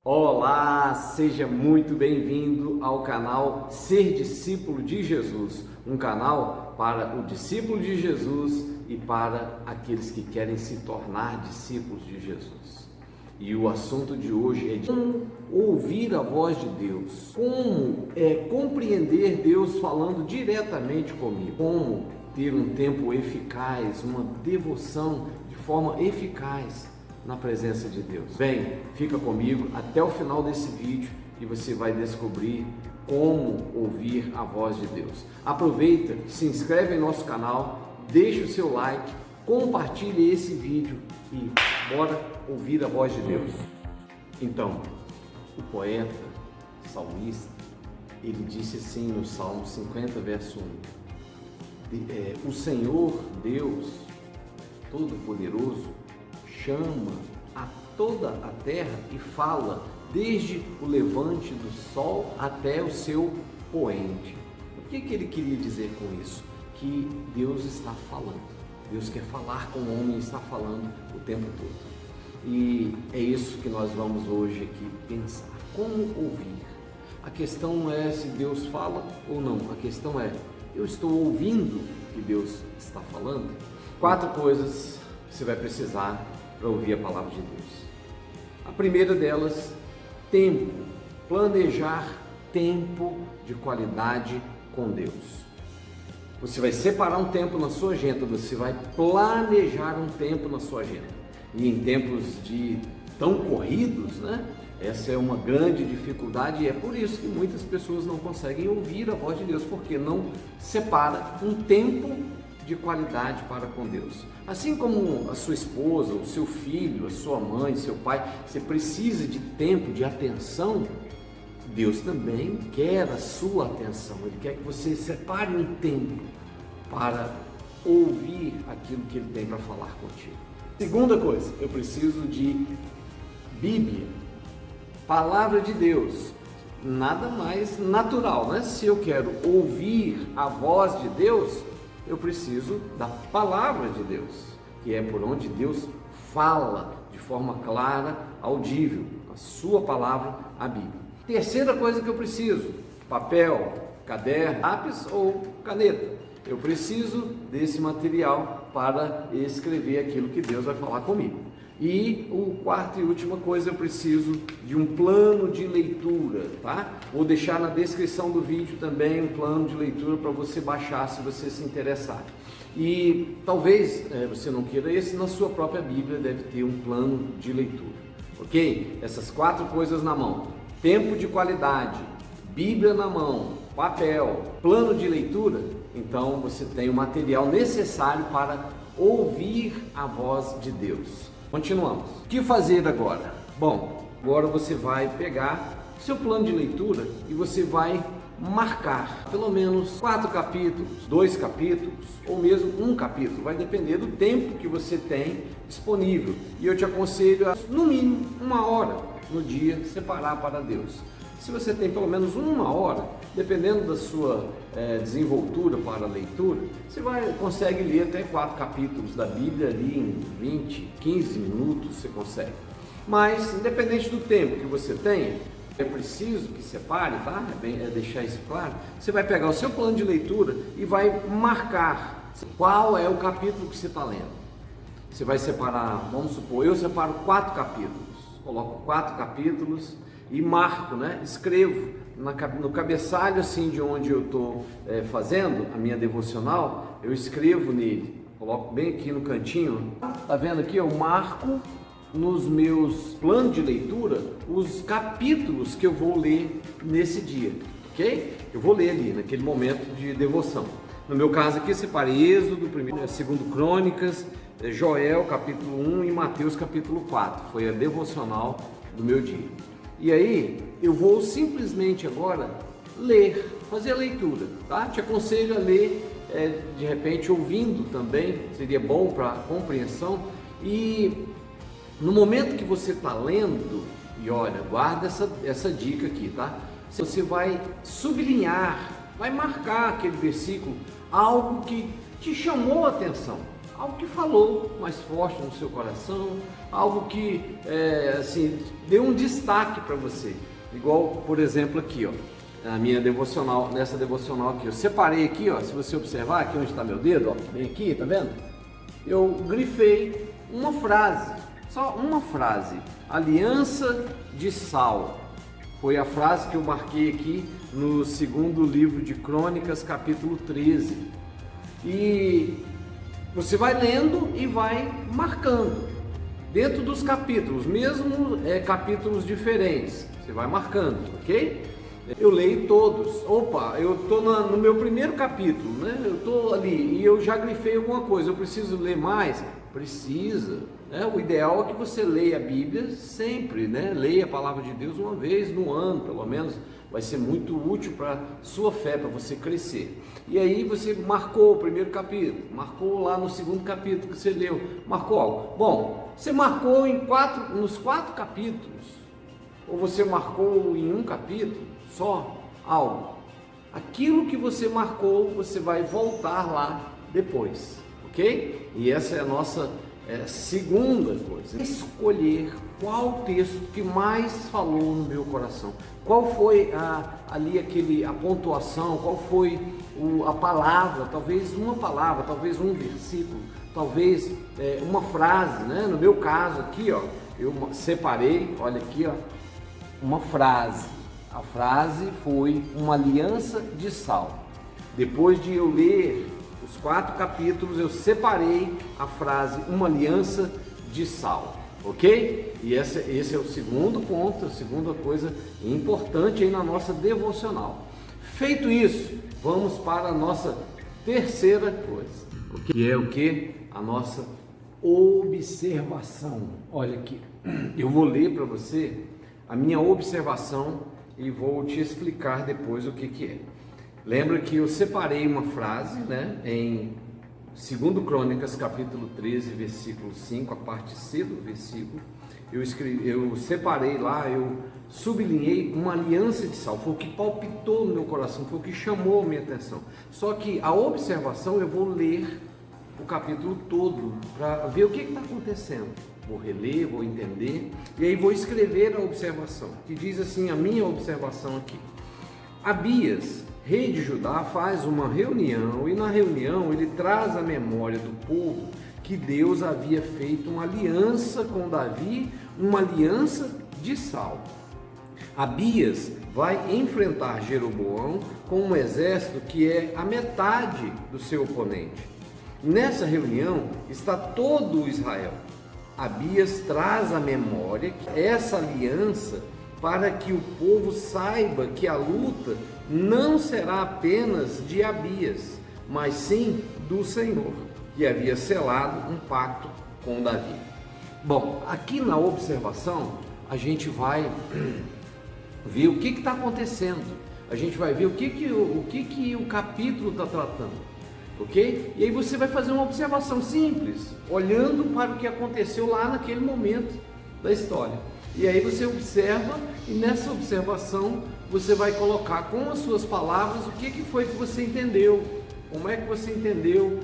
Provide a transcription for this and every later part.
Olá, seja muito bem-vindo ao canal Ser Discípulo de Jesus, um canal para o discípulo de Jesus e para aqueles que querem se tornar discípulos de Jesus. E o assunto de hoje é de como ouvir a voz de Deus, como compreender Deus falando diretamente comigo, como ter um tempo eficaz, uma devoção de forma eficaz na presença de Deus. Vem, fica comigo até o final desse vídeo e você vai descobrir como ouvir a voz de Deus. Aproveita, se inscreve em nosso canal, deixa o seu like, compartilhe esse vídeo e bora ouvir a voz de Deus. Então, o poeta, salmista, ele disse assim no Salmo 50, verso 1: o Senhor Deus Todo-Poderoso chama a toda a terra e fala desde o levante do sol até o seu poente. O que ele queria dizer com isso? Que Deus está falando. Deus quer falar com o homem e está falando o tempo todo. E é isso que nós vamos hoje aqui pensar. Como ouvir? A questão não é se Deus fala ou não. A questão é, eu estou ouvindo o que Deus está falando? 4 coisas que você vai precisar para ouvir a palavra de Deus. A primeira delas, tempo. Planejar tempo de qualidade com Deus. Você vai separar um tempo na sua agenda, você vai planejar um tempo na sua agenda. E em tempos tão corridos, né? Essa é uma grande dificuldade e é por isso que muitas pessoas não conseguem ouvir a voz de Deus, porque não separa um tempo de qualidade para com Deus. Assim como a sua esposa, o seu filho, a sua mãe, seu pai, você precisa de tempo, de atenção, Deus também quer a sua atenção. Ele quer que você separe um tempo para ouvir aquilo que Ele tem para falar contigo. Segunda coisa, eu preciso de Bíblia, Palavra de Deus. Nada mais natural, né? Se eu quero ouvir a voz de Deus, eu preciso da palavra de Deus, que é por onde Deus fala de forma clara, audível, a sua palavra, a Bíblia. Terceira coisa que eu preciso: papel, caderno, lápis ou caneta. Eu preciso desse material para escrever aquilo que Deus vai falar comigo. E o quarto e última coisa, eu preciso de um plano de leitura, tá? Vou deixar na descrição do vídeo também um plano de leitura para você baixar se você se interessar. E talvez você não queira esse, na sua própria Bíblia deve ter um plano de leitura, ok? Essas 4 coisas na mão: tempo de qualidade, Bíblia na mão, papel, plano de leitura. Então você tem o material necessário para ouvir a voz de Deus. Continuamos. O que fazer agora? Bom, agora você vai pegar seu plano de leitura e você vai marcar pelo menos 4 capítulos, 2 capítulos ou mesmo um capítulo. Vai depender do tempo que você tem disponível. E eu te aconselho a, no mínimo, 1 hora no dia separar para Deus. Se você tem pelo menos 1 hora, dependendo da sua desenvoltura para a leitura, você consegue ler até 4 capítulos da Bíblia ali em 20, 15 minutos você consegue. Mas, independente do tempo que você tem, é preciso que separe, tá? É deixar isso claro. Você vai pegar o seu plano de leitura e vai marcar qual é o capítulo que você está lendo. Você vai separar, vamos supor, eu separo 4 capítulos, coloco 4 capítulos e marco, né? Escrevo no cabeçalho assim de onde eu estou fazendo a minha devocional, eu escrevo nele, coloco bem aqui no cantinho, tá vendo aqui? Eu marco nos meus planos de leitura os capítulos que eu vou ler nesse dia, ok? Eu vou ler ali naquele momento de devoção. No meu caso aqui, separei Êxodo, 1º, 2º Crônicas, Joel capítulo 1 e Mateus capítulo 4, foi a devocional do meu dia. E aí, eu vou simplesmente agora ler, fazer a leitura, tá? Te aconselho a ler, de repente, ouvindo também, seria bom para a compreensão. E no momento que você está lendo, e olha, guarda essa dica aqui, tá? Você vai sublinhar, vai marcar aquele versículo, algo que te chamou a atenção, algo que falou mais forte no seu coração, algo que assim, deu um destaque para você. Igual, por exemplo, aqui, ó, na minha devocional, nessa devocional aqui, eu separei aqui, ó, se você observar aqui onde está meu dedo, ó, bem aqui, tá vendo? Eu grifei uma frase, só uma frase: aliança de sal. Foi a frase que eu marquei aqui no segundo livro de Crônicas, capítulo 13. E você vai lendo e vai marcando dentro dos capítulos, mesmo capítulos diferentes, você vai marcando, ok? Eu leio todos. Opa, eu estou no meu primeiro capítulo, né? Eu estou ali e eu já grifei alguma coisa. Eu preciso ler mais? Precisa. Né? O ideal é que você leia a Bíblia sempre, né? Leia a palavra de Deus uma vez no ano, pelo menos. Vai ser muito útil para sua fé, para você crescer. E aí você marcou o primeiro capítulo, marcou lá no segundo capítulo que você leu, marcou algo. Bom, você marcou nos 4 capítulos, ou você marcou em um capítulo só algo. Aquilo que você marcou, você vai voltar lá depois, ok? E essa é a nossa segunda coisa: escolher qual texto que mais falou no meu coração. Qual foi a pontuação, qual foi a palavra, talvez uma palavra, talvez um versículo, talvez uma frase, né? No meu caso aqui, ó, eu separei, olha aqui, ó, uma frase. A frase foi uma aliança de sal. Depois de eu ler os 4 capítulos, eu separei a frase uma aliança de sal, ok? E esse é o segundo ponto, a segunda coisa importante aí na nossa devocional. Feito isso, vamos para a nossa terceira coisa, que é o que? A nossa observação. Olha aqui, eu vou ler para você a minha observação e vou te explicar depois o que é. Lembra que eu separei uma frase, né, em 2 Crônicas, capítulo 13, versículo 5, a parte C do versículo. Eu separei lá, eu sublinhei uma aliança de sal. Foi o que palpitou no meu coração, foi o que chamou a minha atenção. Só que a observação, eu vou ler o capítulo todo para ver o que está acontecendo. Vou reler, vou entender e aí vou escrever a observação, que diz assim, a minha observação aqui: Abias, rei de Judá, faz uma reunião e na reunião ele traz à memória do povo que Deus havia feito uma aliança com Davi, uma aliança de sal. Abias vai enfrentar Jeroboão com um exército que é a metade do seu oponente. Nessa reunião está todo Israel. Abias traz à memória essa aliança para que o povo saiba que a luta não será apenas de Abias, mas sim do Senhor, que havia selado um pacto com Davi. Bom, aqui na observação a gente vai ver o que está acontecendo, a gente vai ver o que o capítulo está tratando. Ok? E aí você vai fazer uma observação simples, olhando para o que aconteceu lá naquele momento da história. E aí você observa e nessa observação você vai colocar com as suas palavras o que foi que você entendeu, como é que você entendeu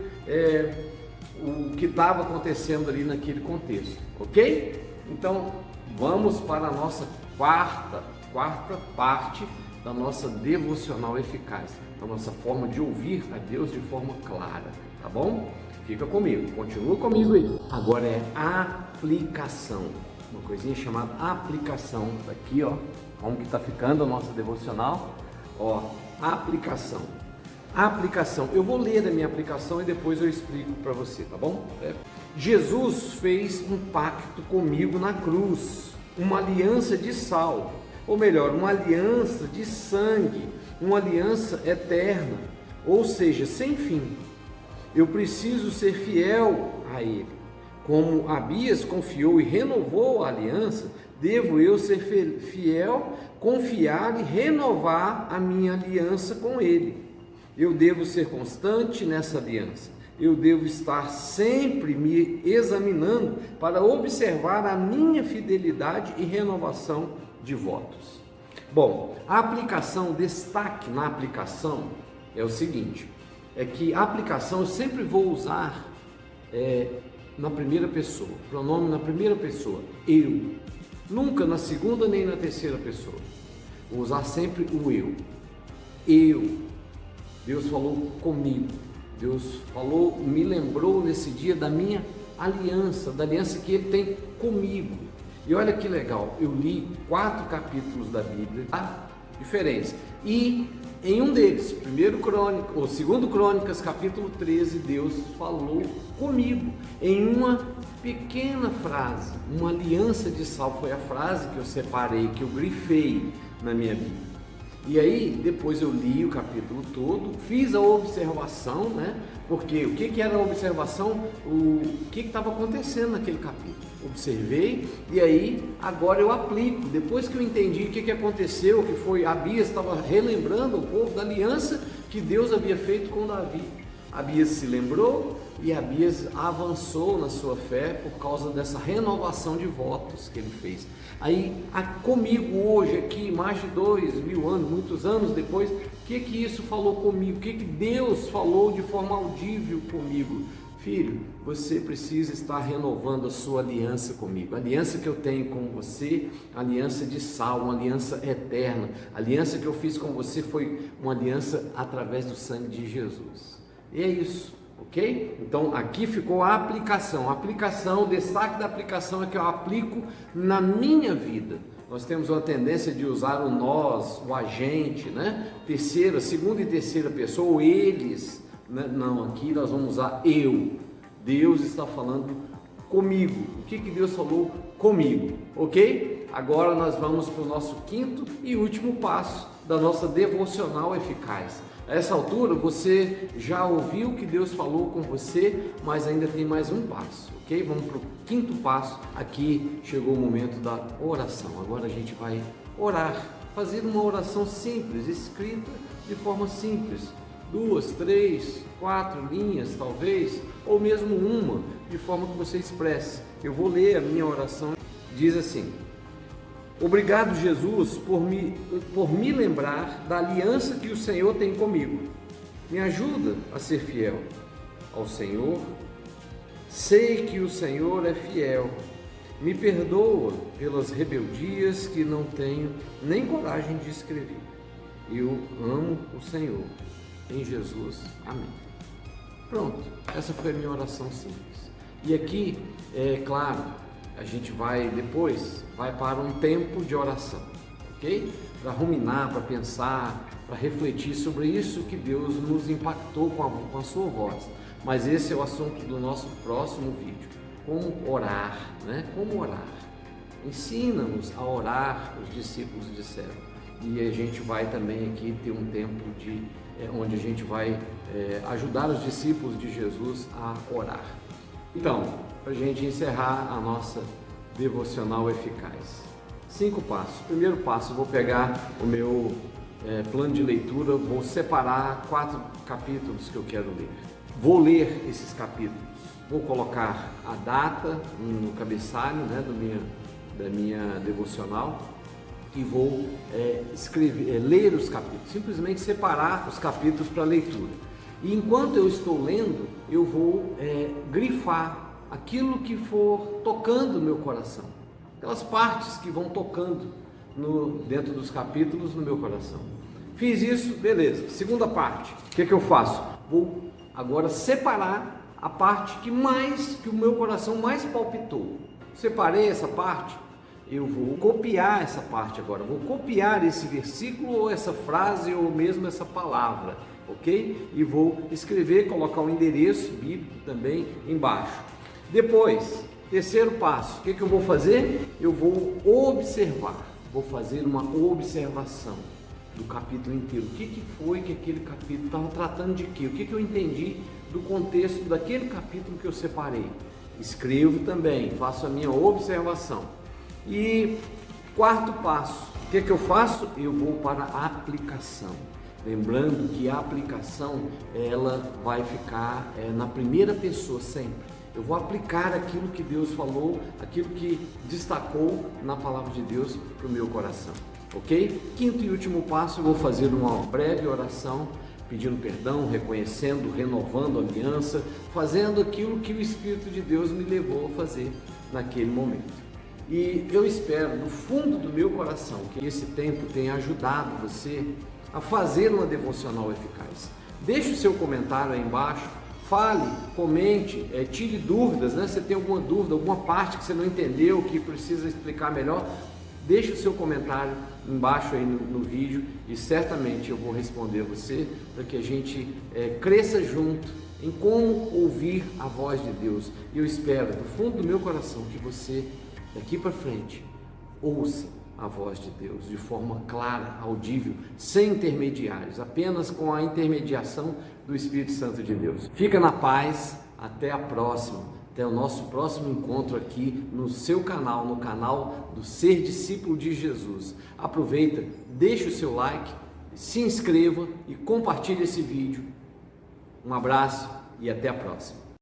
o que estava acontecendo ali naquele contexto, ok? Então vamos para a nossa quarta parte da nossa devocional eficaz, da nossa forma de ouvir a Deus de forma clara, tá bom? Fica comigo, continua comigo aí. Agora é aplicação, uma coisinha chamada aplicação, aqui ó, como que tá ficando a nossa devocional, ó, aplicação, eu vou ler a minha aplicação e depois eu explico para você, tá bom? Jesus fez um pacto comigo na cruz, uma aliança de sal, ou melhor, uma aliança de sangue, uma aliança eterna, ou seja, sem fim. Eu preciso ser fiel a Ele. Como Abias confiou e renovou a aliança, devo eu ser fiel, confiar e renovar a minha aliança com Ele. Eu devo ser constante nessa aliança. Eu devo estar sempre me examinando para observar a minha fidelidade e renovação de votos. Bom, a aplicação, o destaque na aplicação é o seguinte, é que a aplicação eu sempre vou usar na primeira pessoa, pronome na primeira pessoa, eu. Nunca na segunda nem na terceira pessoa. Vou usar sempre o eu. Eu. Deus falou comigo. Deus falou, me lembrou nesse dia da minha aliança, da aliança que Ele tem comigo. E olha que legal, eu li 4 capítulos da Bíblia, tá? Diferentes. E em um deles, 2 Crônicas, capítulo 13, Deus falou comigo em uma pequena frase, uma aliança de sal, foi a frase que eu separei, que eu grifei na minha Bíblia. E aí, depois eu li o capítulo todo, fiz a observação, né? Porque o que era a observação? O que estava acontecendo naquele capítulo? Observei e aí agora eu aplico. Depois que eu entendi o que aconteceu, que foi Abias estava relembrando o povo da aliança que Deus havia feito com Davi. Abias se lembrou e Abias avançou na sua fé por causa dessa renovação de votos que ele fez. Aí, comigo hoje aqui, mais de 2000 anos, muitos anos depois, o que isso falou comigo? O que Deus falou de forma audível comigo? Filho, você precisa estar renovando a sua aliança comigo. A aliança que eu tenho com você, aliança de sal, uma aliança eterna. A aliança que eu fiz com você foi uma aliança através do sangue de Jesus. E é isso, ok? Então aqui ficou a aplicação. O destaque da aplicação é que eu aplico na minha vida. Nós temos uma tendência de usar o nós, o agente, né? Segunda e terceira pessoa, ou eles. Não, aqui nós vamos usar eu. Deus está falando comigo. O que Deus falou comigo, ok? Agora nós vamos para o nosso 5º e último passo da nossa devocional eficaz. A essa altura você já ouviu que Deus falou com você, mas ainda tem mais um passo, ok? Vamos para o 5º passo. Aqui chegou o momento da oração. Agora a gente vai orar, fazer uma oração simples, escrita de forma simples. 2, 3, 4 linhas talvez, ou mesmo uma, de forma que você expresse. Eu vou ler a minha oração. Diz assim: obrigado, Jesus, por me lembrar da aliança que o Senhor tem comigo. Me ajuda a ser fiel ao Senhor. Sei que o Senhor é fiel. Me perdoa pelas rebeldias que não tenho nem coragem de escrever. Eu amo o Senhor. Em Jesus, amém. Pronto, essa foi a minha oração simples. E aqui, claro, a gente vai para um tempo de oração, ok? Para ruminar, para pensar, para refletir sobre isso que Deus nos impactou com a sua voz. Mas esse é o assunto do nosso próximo vídeo. Como orar, né? Como orar. Ensina-nos a orar, os discípulos disseram. E a gente vai também aqui ter um tempo onde a gente vai ajudar os discípulos de Jesus a orar. Então, para a gente encerrar a nossa devocional eficaz, 5 passos. Primeiro passo, eu vou pegar o meu plano de leitura, vou separar 4 capítulos que eu quero ler. Vou ler esses capítulos, vou colocar a data no cabeçalho, né, da minha devocional, e vou ler os capítulos, simplesmente separar os capítulos para leitura. E enquanto eu estou lendo, eu vou grifar aquilo que for tocando no meu coração, aquelas partes que vão tocando dentro dos capítulos no meu coração. Fiz isso, beleza. Segunda parte, o que eu faço? Vou agora separar a parte que o meu coração mais palpitou. Separei essa parte. Eu vou copiar essa parte agora, vou copiar esse versículo ou essa frase ou mesmo essa palavra, ok? E vou escrever, colocar o endereço bíblico também embaixo. Depois, terceiro passo, o que eu vou fazer? Eu vou observar, vou fazer uma observação do capítulo inteiro. O que foi que aquele capítulo estava tratando de quê? O que eu entendi do contexto daquele capítulo que eu separei? Escrevo também, faço a minha observação. E quarto passo, o que eu faço? Eu vou para a aplicação. Lembrando que a aplicação, ela vai ficar na primeira pessoa sempre. Eu vou aplicar aquilo que Deus falou, aquilo que destacou na palavra de Deus para o meu coração, ok? 5º e último passo, eu vou fazer uma breve oração pedindo perdão, reconhecendo, renovando a aliança, fazendo aquilo que o Espírito de Deus me levou a fazer naquele momento. E eu espero, do fundo do meu coração, que esse tempo tenha ajudado você a fazer uma devocional eficaz. Deixe o seu comentário aí embaixo, fale, comente, tire dúvidas, né? Se você tem alguma dúvida, alguma parte que você não entendeu, que precisa explicar melhor, deixe o seu comentário embaixo aí no vídeo e certamente eu vou responder você para que a gente cresça junto em como ouvir a voz de Deus. E eu espero, do fundo do meu coração, que você, daqui para frente, ouça a voz de Deus de forma clara, audível, sem intermediários, apenas com a intermediação do Espírito Santo de Deus. Fica na paz, até a próxima, até o nosso próximo encontro aqui no seu canal, no canal do Ser Discípulo de Jesus. Aproveita, deixa o seu like, se inscreva e compartilhe esse vídeo. Um abraço e até a próxima.